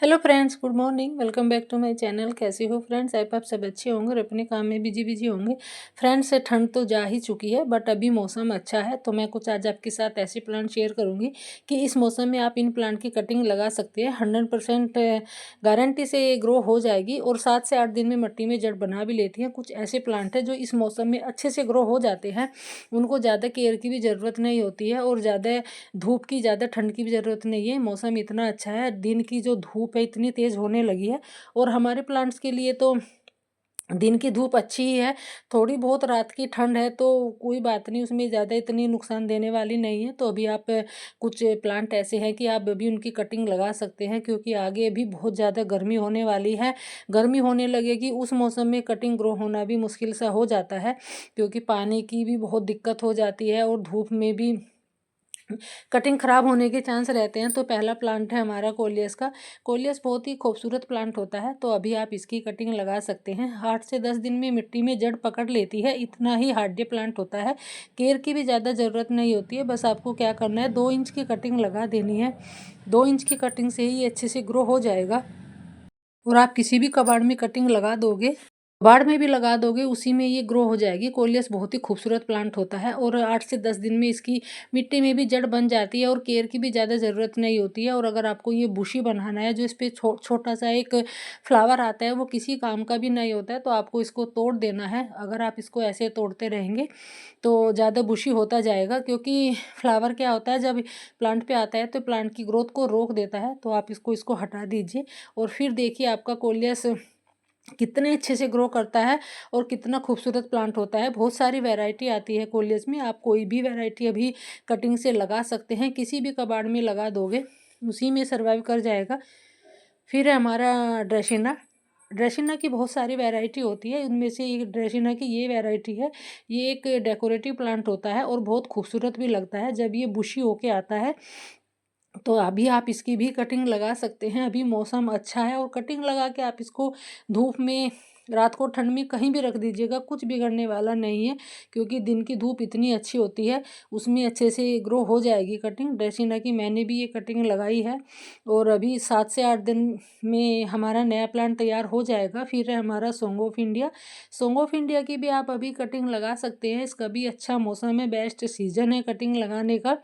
Hello friends, good morning. Welcome back to my channel. कैसे हो friends? आप सब अच्छे होंगे और अपने काम में बिजी होंगे। फ्रेंड्स, ठंड तो जा ही चुकी है बट अभी मौसम अच्छा है, तो मैं कुछ आज आपके साथ ऐसे प्लांट शेयर करूंगी कि इस मौसम में आप इन प्लांट की कटिंग लगा सकते हैं। 100% गारंटी से ये ग्रो हो जाएगी और 7 से 8 दिन में मिट्टी में जड़ बना भी लेती हैं। कुछ ऐसे प्लांट हैं जो इस मौसम में अच्छे से ग्रो हो जाते हैं, उनको ज़्यादा केयर की भी ज़रूरत नहीं होती है और ज़्यादा धूप की, ज़्यादा ठंड की भी ज़रूरत नहीं है। मौसम इतना अच्छा है, दिन की जो धूप है इतनी तेज़ होने लगी है और हमारे प्लांट्स के लिए तो दिन की धूप अच्छी ही है। थोड़ी बहुत रात की ठंड है तो कोई बात नहीं, उसमें ज़्यादा इतनी नुकसान देने वाली नहीं है। तो अभी आप कुछ प्लांट ऐसे हैं कि आप अभी उनकी कटिंग लगा सकते हैं, क्योंकि आगे भी बहुत ज़्यादा गर्मी होने वाली है। गर्मी होने लगेगी, उस मौसम में कटिंग ग्रो होना भी मुश्किल सा हो जाता है, क्योंकि पानी की भी बहुत दिक्कत हो जाती है और धूप में भी कटिंग ख़राब होने के चांस रहते हैं। तो पहला प्लांट है हमारा कोलियस का। कोलियस बहुत ही खूबसूरत प्लांट होता है, तो अभी आप इसकी कटिंग लगा सकते हैं। 8 से 10 दिन में मिट्टी में जड़ पकड़ लेती है, इतना ही हार्डी प्लांट होता है। केयर की भी ज़्यादा ज़रूरत नहीं होती है, बस आपको क्या करना है, 2 इंच की कटिंग लगा देनी है। 2 इंच की कटिंग से ही अच्छे से ग्रो हो जाएगा और आप किसी भी कबाड़ में कटिंग लगा दोगे, बाड़ में भी लगा दोगे, उसी में ये ग्रो हो जाएगी। कोलियस बहुत ही खूबसूरत प्लांट होता है और 8 से 10 दिन में इसकी मिट्टी में भी जड़ बन जाती है और केयर की भी ज़्यादा ज़रूरत नहीं होती है। और अगर आपको ये बुशी बनाना है, जो इस पर छोटा सा एक फ्लावर आता है, वो किसी काम का भी नहीं होता है, तो आपको इसको तोड़ देना है। अगर आप इसको ऐसे तोड़ते रहेंगे तो ज़्यादा बुशी होता जाएगा, क्योंकि फ्लावर क्या होता है, जब प्लांट पे आता है तो प्लांट की ग्रोथ को रोक देता है। तो आप इसको हटा दीजिए और फिर देखिए आपका कोलियस कितने अच्छे से ग्रो करता है और कितना खूबसूरत प्लांट होता है। बहुत सारी वैरायटी आती है कोलियस में, आप कोई भी वैरायटी अभी कटिंग से लगा सकते हैं। किसी भी कबाड़ में लगा दोगे, उसी में सर्वाइव कर जाएगा। फिर है हमारा ड्रेसिना। ड्रेसिना की बहुत सारी वैरायटी होती है, उनमें से एक ड्रेसिना की ये वैरायटी है। ये एक डेकोरेटिव प्लांट होता है और बहुत खूबसूरत भी लगता है जब ये बुशी होके आता है। तो अभी आप इसकी भी कटिंग लगा सकते हैं। अभी मौसम अच्छा है और कटिंग लगा के आप इसको धूप में, रात को ठंड में कहीं भी रख दीजिएगा, कुछ बिगड़ने वाला नहीं है, क्योंकि दिन की धूप इतनी अच्छी होती है, उसमें अच्छे से ग्रो हो जाएगी कटिंग। ड्रेसिना की मैंने भी ये कटिंग लगाई है और अभी 7 से 8 दिन में हमारा नया प्लांट तैयार हो जाएगा। फिर है हमारा song of India. Song of India की भी आप अभी कटिंग लगा सकते हैं, इसका भी अच्छा मौसम है, बेस्ट सीजन है कटिंग लगाने का।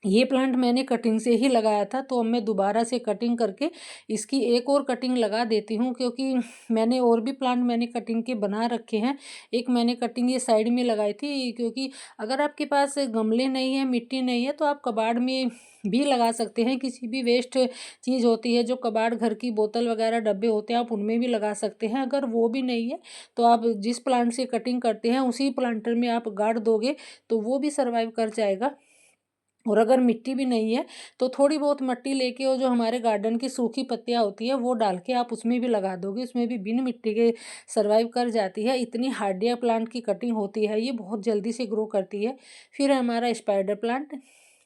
ये प्लांट मैंने कटिंग से ही लगाया था, तो अब मैं दोबारा से कटिंग करके इसकी एक और कटिंग लगा देती हूँ, क्योंकि मैंने और भी प्लांट मैंने कटिंग के बना रखे हैं। एक मैंने कटिंग ये साइड में लगाई थी, क्योंकि अगर आपके पास गमले नहीं है, मिट्टी नहीं है, तो आप कबाड़ में भी लगा सकते हैं। किसी भी वेस्ट चीज़ होती है, जो कबाड़, घर की बोतल वगैरह डब्बे होते हैं, आप उनमें भी लगा सकते हैं। अगर वो भी नहीं है तो आप जिस प्लांट से कटिंग करते हैं उसी प्लांटर में आप गाड़ दोगे तो वो भी सर्वाइव कर जाएगा। और अगर मिट्टी भी नहीं है तो थोड़ी बहुत मिट्टी लेके, और जो हमारे गार्डन की सूखी पत्तियां होती है वो डाल के आप उसमें भी लगा दोगे, उसमें भी बिन मिट्टी के सर्वाइव कर जाती है। इतनी हार्डिया प्लांट की कटिंग होती है, ये बहुत जल्दी से ग्रो करती है। फिर है हमारा स्पाइडर प्लांट।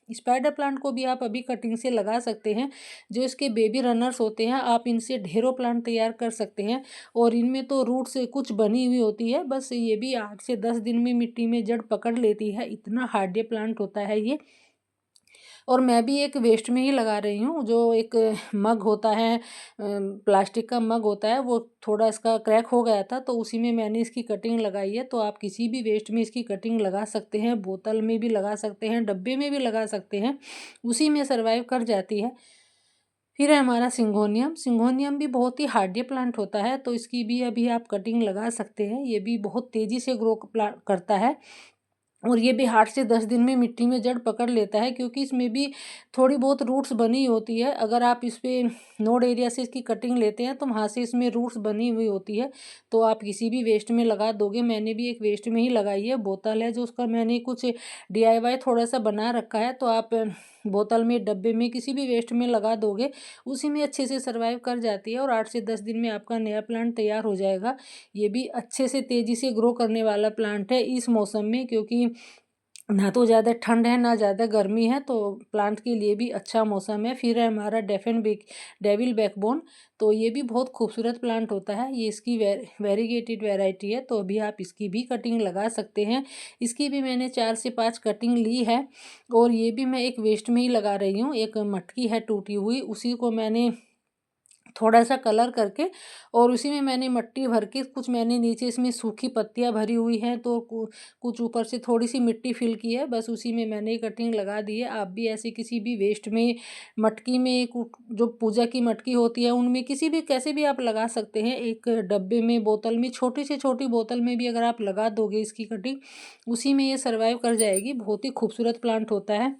स्पाइडर प्लांट को भी आप अभी कटिंग से लगा सकते हैं। जो इसके बेबी रनर्स होते हैं, आप इनसे ढेरों प्लांट तैयार कर सकते हैं और इनमें तो रूट से कुछ बनी हुई होती है। बस ये भी 8 से 10 दिन में मिट्टी में जड़ पकड़ लेती है, इतना हार्डिया प्लांट होता है ये। और मैं भी एक वेस्ट में ही लगा रही हूँ। जो एक मग होता है, प्लास्टिक का मग होता है, वो थोड़ा इसका क्रैक हो गया था, तो उसी में मैंने इसकी कटिंग लगाई है। तो आप किसी भी वेस्ट में इसकी कटिंग लगा सकते हैं, बोतल में भी लगा सकते हैं, डब्बे में भी लगा सकते हैं, उसी में सर्वाइव कर जाती है। फिर है हमारा सिंगोनियम। सिंगोनियम भी बहुत ही हार्डी प्लांट होता है, तो इसकी भी अभी आप कटिंग लगा सकते हैं। ये भी बहुत तेज़ी से ग्रो करता है और ये भी 8 से 10 दिन में मिट्टी में जड़ पकड़ लेता है, क्योंकि इसमें भी थोड़ी बहुत रूट्स बनी होती है। अगर आप इस पे नोड एरिया से इसकी कटिंग लेते हैं तो वहाँ से इसमें रूट्स बनी हुई होती है, तो आप किसी भी वेस्ट में लगा दोगे। मैंने भी एक वेस्ट में ही लगाई है, बोतल है जो उसका मैंने कुछ डीआईवाई थोड़ा सा बना रखा है, तो आप बोतल में, डब्बे में, किसी भी वेस्ट में लगा दोगे, उसी में अच्छे से सर्वाइव कर जाती है और 8 से 10 दिन में आपका नया प्लांट तैयार हो जाएगा। ये भी अच्छे से तेज़ी से ग्रो करने वाला प्लांट है इस मौसम में, क्योंकि ना तो ज़्यादा ठंड है ना ज़्यादा गर्मी है, तो प्लांट के लिए भी अच्छा मौसम है। फिर है हमारा डेविल बैकबोन। तो ये भी बहुत खूबसूरत प्लांट होता है, ये इसकी वेरीगेटेड वैरायटी है, तो अभी आप इसकी भी कटिंग लगा सकते हैं। इसकी भी मैंने 4 से 5 कटिंग ली है और ये भी मैं एक वेस्ट में ही लगा रही हूँ। एक मटकी है टूटी हुई, उसी को मैंने थोड़ा सा कलर करके, और उसी में मैंने मिट्टी भर के, कुछ मैंने नीचे इसमें सूखी पत्तियां भरी हुई हैं, तो कुछ ऊपर से थोड़ी सी मिट्टी फिल की है, बस उसी में मैंने कटिंग लगा दी है। आप भी ऐसे किसी भी वेस्ट में, मटकी में, जो पूजा की मटकी होती है उनमें, किसी भी, कैसे भी आप लगा सकते हैं। एक डब्बे में, बोतल में, छोटी से छोटी बोतल में भी अगर आप लगा दोगे इसकी कटिंग, उसी में ये सर्वाइव कर जाएगी। बहुत ही खूबसूरत प्लांट होता है।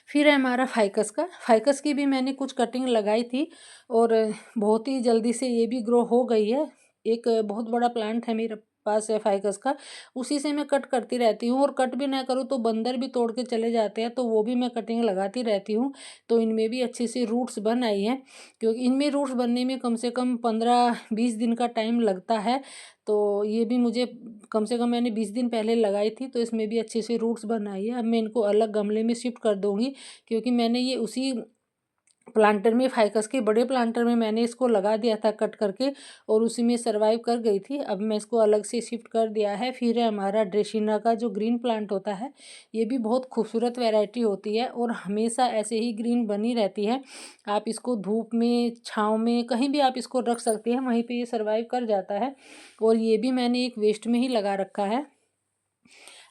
फिर है हमारा फाइकस का। फाइकस की भी मैंने कुछ कटिंग लगाई थी, और बहुत ही जल्दी से ये भी ग्रो हो गई है। एक बहुत बड़ा प्लांट है मेरे पास है फाइकस का, उसी से मैं कट करती रहती हूँ, और कट भी ना करूँ तो बंदर भी तोड़ के चले जाते हैं, तो वो भी मैं कटिंग लगाती रहती हूँ। तो इनमें भी अच्छी सी रूट्स बन आई हैं, क्योंकि इनमें रूट्स बनने में कम से कम 15-20 दिन का टाइम लगता है। तो ये भी मुझे कम से कम, मैंने 20 दिन पहले लगाई थी, तो इसमें भी अच्छे से रूट्स बन आई है। अब मैं इनको अलग गमले में शिफ्ट कर दूँगी, क्योंकि मैंने ये उसी प्लांटर में, फाइकस के बड़े प्लांटर में मैंने इसको लगा दिया था कट करके, और उसी में सर्वाइव कर गई थी। अब मैं इसको अलग से शिफ्ट कर दिया है। फिर है हमारा ड्रेसिना का जो ग्रीन प्लांट होता है, ये भी बहुत खूबसूरत वैरायटी होती है, और हमेशा ऐसे ही ग्रीन बनी रहती है। आप इसको धूप में, छाँव में, कहीं भी आप इसको रख सकते हैं, वहीं पर ये सर्वाइव कर जाता है। और ये भी मैंने एक वेस्ट में ही लगा रखा है।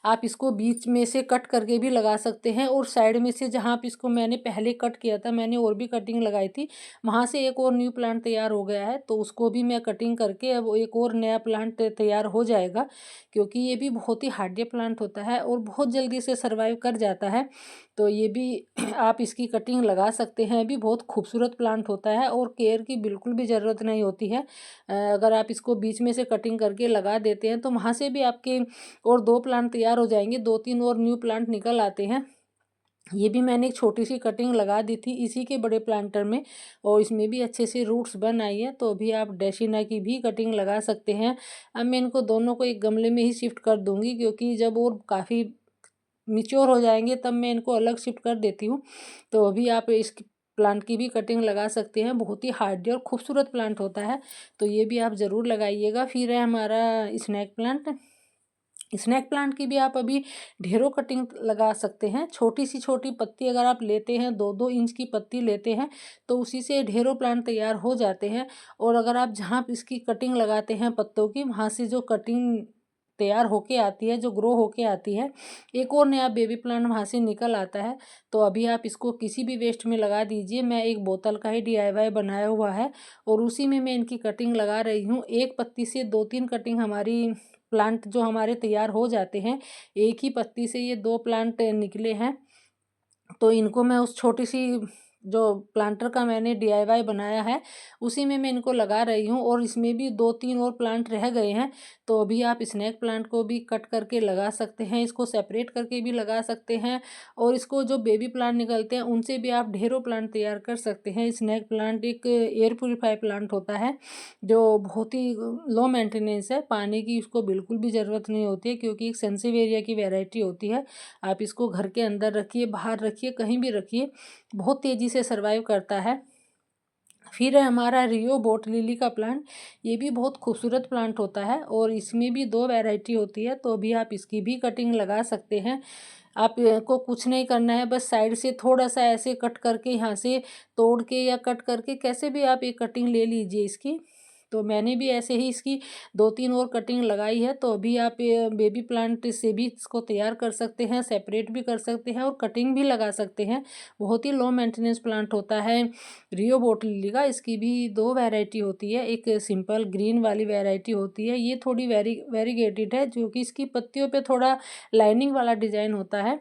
आप इसको बीच में से कट करके भी लगा सकते हैं, और साइड में से, जहाँ आप इसको, मैंने पहले कट किया था, मैंने और भी कटिंग लगाई थी, वहाँ से एक और न्यू प्लांट तैयार हो गया है, तो उसको भी मैं कटिंग करके अब एक और नया प्लांट तैयार हो जाएगा। क्योंकि ये भी बहुत ही हार्डी प्लांट होता है, और बहुत जल्दी से सर्वाइव कर जाता है। तो ये भी आप इसकी कटिंग लगा सकते हैं। भी बहुत खूबसूरत प्लांट होता है, और केयर की बिल्कुल भी ज़रूरत नहीं होती है। अगर आप इसको बीच में से कटिंग करके लगा देते हैं, तो वहाँ से भी आपके और 2 प्लांट तैयार हो जाएंगे, 2-3 और न्यू प्लांट निकल आते हैं। ये भी मैंने एक छोटी सी कटिंग लगा दी थी इसी के बड़े प्लांटर में, और इसमें भी अच्छे से रूट्स बन आई है। तो अभी आप डेसिना की भी कटिंग लगा सकते हैं। अब मैं इनको दोनों को एक गमले में ही शिफ्ट कर दूंगी, क्योंकि जब और काफ़ी मिच्योर हो जाएंगे तब मैं इनको अलग शिफ्ट कर देती हूँ। तो अभी आप इस प्लांट की भी कटिंग लगा सकते हैं। बहुत ही हार्डी और खूबसूरत प्लांट होता है, तो ये भी आप ज़रूर लगाइएगा। फिर है हमारा स्नैक प्लांट। स्नैक प्लांट की भी आप अभी ढेरों कटिंग लगा सकते हैं। छोटी सी छोटी पत्ती अगर आप लेते हैं, 2-2 इंच की पत्ती लेते हैं, तो उसी से ढेरों प्लांट तैयार हो जाते हैं। और अगर आप जहाँ इसकी कटिंग लगाते हैं पत्तों की, वहाँ से जो कटिंग तैयार होके आती है, जो ग्रो होके आती है, एक और नया बेबी प्लांट वहाँ से निकल आता है। तो अभी आप इसको किसी भी वेस्ट में लगा दीजिए। मैं एक बोतल का ही DIY बनाया हुआ है, और उसी में मैं इनकी कटिंग लगा रही हूँ। एक पत्ती से 2-3 कटिंग हमारी प्लांट जो हमारे तैयार हो जाते हैं। एक ही पत्ती से ये 2 प्लांट निकले हैं। तो इनको मैं उस छोटी सी, जो प्लांटर का मैंने DIY बनाया है, उसी में मैं इनको लगा रही हूँ, और इसमें भी 2-3 और प्लांट रह गए हैं। तो अभी आप स्नैक प्लांट को भी कट करके लगा सकते हैं, इसको सेपरेट करके भी लगा सकते हैं, और इसको जो बेबी प्लांट निकलते हैं उनसे भी आप ढेरों प्लांट तैयार कर सकते हैं। स्नैक प्लांट एक एयर प्योरीफाई प्लांट होता है, जो बहुत ही लो मेंटेनेंस है। पानी की उसको बिल्कुल भी ज़रूरत नहीं होती है, क्योंकि एक सेंसिवेरिया की वैरायटी होती है। आप इसको घर के अंदर रखिए, बाहर रखिए, कहीं भी रखिए, बहुत तेज़ी से सर्वाइव करता है। फिर है हमारा रियो बोट लिली का प्लांट। ये भी बहुत खूबसूरत प्लांट होता है, और इसमें भी 2 वैरायटी होती है। तो अभी आप इसकी भी कटिंग लगा सकते हैं। आप को कुछ नहीं करना है, बस साइड से थोड़ा सा ऐसे कट करके, यहाँ से तोड़ के या कट करके, कैसे भी आप एक कटिंग ले लीजिए इसकी। तो मैंने भी ऐसे ही इसकी 2-3 और कटिंग लगाई है। तो अभी आप बेबी प्लांट से भी इसको तैयार कर सकते हैं, सेपरेट भी कर सकते हैं, और कटिंग भी लगा सकते हैं। बहुत ही लो मेंटेनेंस प्लांट होता है रियो बोट लिली का। इसकी भी 2 वैरायटी होती है। एक सिंपल ग्रीन वाली वैरायटी होती है, ये थोड़ी वेरीगेटेड है, जो कि इसकी पत्तियों पे थोड़ा लाइनिंग वाला डिजाइन होता है।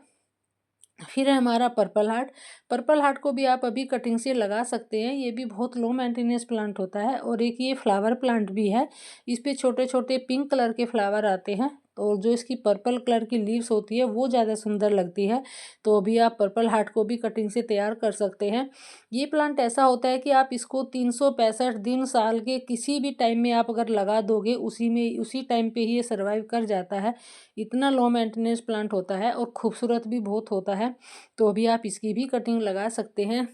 फिर है हमारा पर्पल हार्ट। पर्पल हार्ट को भी आप अभी कटिंग से लगा सकते हैं। ये भी बहुत लो मेंटेनेंस प्लांट होता है, और एक ये फ्लावर प्लांट भी है। इस पे छोटे छोटे पिंक कलर के फ्लावर आते हैं, और जो इसकी पर्पल कलर की लीव्स होती है वो ज़्यादा सुंदर लगती है। तो अभी आप पर्पल हार्ट को भी कटिंग से तैयार कर सकते हैं। ये प्लांट ऐसा होता है कि आप इसको 365 दिन साल के किसी भी टाइम में आप अगर लगा दोगे, उसी टाइम पे ही ये सर्वाइव कर जाता है। इतना लो मेंटेनेंस प्लांट होता है, और खूबसूरत भी बहुत होता है। तो अभी आप इसकी भी कटिंग लगा सकते हैं।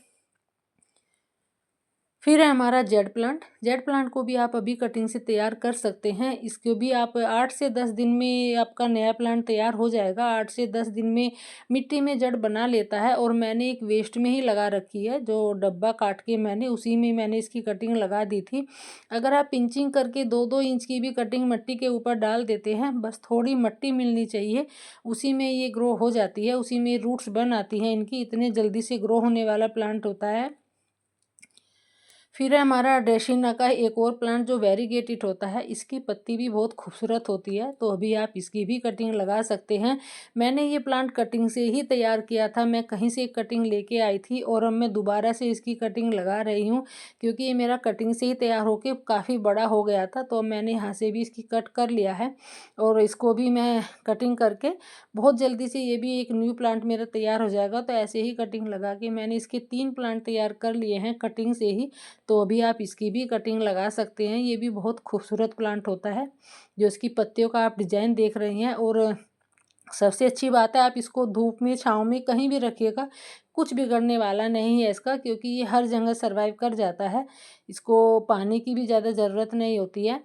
फिर है हमारा जेड प्लांट। जेड प्लांट को भी आप अभी कटिंग से तैयार कर सकते हैं। इसको भी आप 8 से 10 दिन में आपका नया प्लांट तैयार हो जाएगा। 8 से 10 दिन में मिट्टी में जड़ बना लेता है। और मैंने एक वेस्ट में ही लगा रखी है, जो डब्बा काट के मैंने उसी में मैंने इसकी कटिंग लगा दी थी। अगर आप पिंचिंग करके 2-2 इंच की भी कटिंग मिट्टी के ऊपर डाल देते हैं, बस थोड़ी मिट्टी मिलनी चाहिए, उसी में ये ग्रो हो जाती है, उसी में रूट्स बन आती हैं इनकी। इतने जल्दी से ग्रो होने वाला प्लांट होता है। फिर है हमारा ड्रेसिना का एक और प्लांट जो वेरीगेटेड होता है। इसकी पत्ती भी बहुत खूबसूरत होती है, तो अभी आप इसकी भी कटिंग लगा सकते हैं। मैंने ये प्लांट कटिंग से ही तैयार किया था, मैं कहीं से कटिंग लेके आई थी और अब मैं दोबारा से इसकी कटिंग लगा रही हूँ, क्योंकि ये मेरा कटिंग से ही तैयार होके काफ़ी बड़ा हो गया था। तो मैंने यहाँ से भी इसकी कट कर लिया है और इसको भी मैं कटिंग करके बहुत जल्दी से ये भी एक न्यू प्लांट मेरा तैयार हो जाएगा। तो ऐसे ही कटिंग लगा के मैंने इसके 3 प्लांट तैयार कर लिए हैं कटिंग से ही। तो अभी आप इसकी भी कटिंग लगा सकते हैं। ये भी बहुत खूबसूरत प्लांट होता है, जो इसकी पत्तियों का आप डिजाइन देख रहे हैं। और सबसे अच्छी बात है, आप इसको धूप में छाँव में कहीं भी रखिएगा, कुछ बिगड़ने वाला नहीं है इसका, क्योंकि ये हर जगह सर्वाइव कर जाता है। इसको पानी की भी ज़्यादा ज़रूरत नहीं होती है।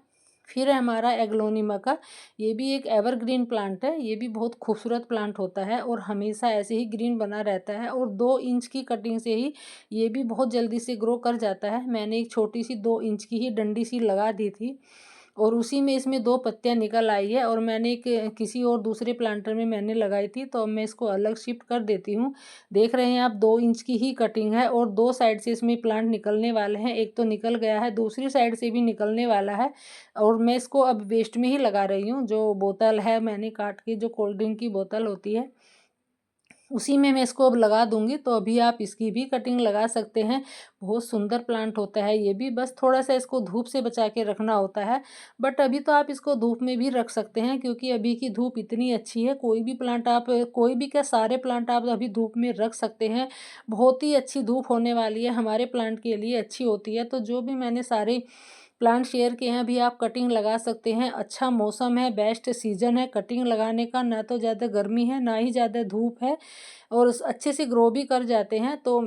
फिर है हमारा एग्लोनिमा का। ये भी एक एवरग्रीन प्लांट है। ये भी बहुत खूबसूरत प्लांट होता है और हमेशा ऐसे ही ग्रीन बना रहता है। और 2 इंच की कटिंग से ही ये भी बहुत जल्दी से ग्रो कर जाता है। मैंने एक छोटी सी 2 इंच की ही डंडी सी लगा दी थी और उसी में इसमें 2 पत्तियां निकल आई है। और मैंने एक किसी और दूसरे प्लांटर में मैंने लगाई थी, तो अब मैं इसको अलग शिफ्ट कर देती हूँ। देख रहे हैं आप, 2 इंच की ही कटिंग है और 2 साइड से इसमें प्लांट निकलने वाले हैं। एक तो निकल गया है, दूसरी साइड से भी निकलने वाला है। और मैं इसको अब वेस्ट में ही लगा रही हूँ। जो बोतल है मैंने काट के, जो कोल्ड ड्रिंक की बोतल होती है, उसी में मैं इसको अब लगा दूंगी। तो अभी आप इसकी भी कटिंग लगा सकते हैं। बहुत सुंदर प्लांट होता है ये भी, बस थोड़ा सा इसको धूप से बचा के रखना होता है। बट अभी तो आप इसको धूप में भी रख सकते हैं, क्योंकि अभी की धूप इतनी अच्छी है। कोई भी प्लांट आप, कोई भी क्या, सारे प्लांट आप अभी धूप में रख सकते हैं। बहुत ही अच्छी धूप होने वाली है, हमारे प्लांट के लिए अच्छी होती है। तो जो भी मैंने सारे प्लांट शेयर किए हैं, अभी आप कटिंग लगा सकते हैं। अच्छा मौसम है, बेस्ट सीजन है कटिंग लगाने का। ना तो ज़्यादा गर्मी है, ना ही ज़्यादा धूप है, और अच्छे से ग्रो भी कर जाते हैं। तो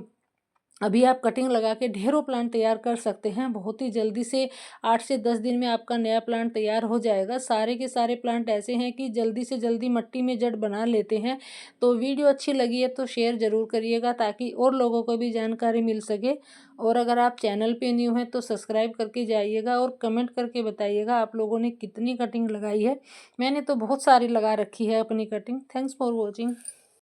अभी आप कटिंग लगा के ढेरों प्लांट तैयार कर सकते हैं बहुत ही जल्दी से। 8 से 10 दिन में आपका नया प्लांट तैयार हो जाएगा। सारे के सारे प्लांट ऐसे हैं कि जल्दी से जल्दी मिट्टी में जड़ बना लेते हैं। तो वीडियो अच्छी लगी है तो शेयर ज़रूर करिएगा, ताकि और लोगों को भी जानकारी मिल सके। और अगर आप चैनल पे न्यू हैं तो सब्सक्राइब करके जाइएगा और कमेंट करके बताइएगा आप लोगों ने कितनी कटिंग लगाई है। मैंने तो बहुत सारी लगा रखी है अपनी कटिंग। Thanks for watching.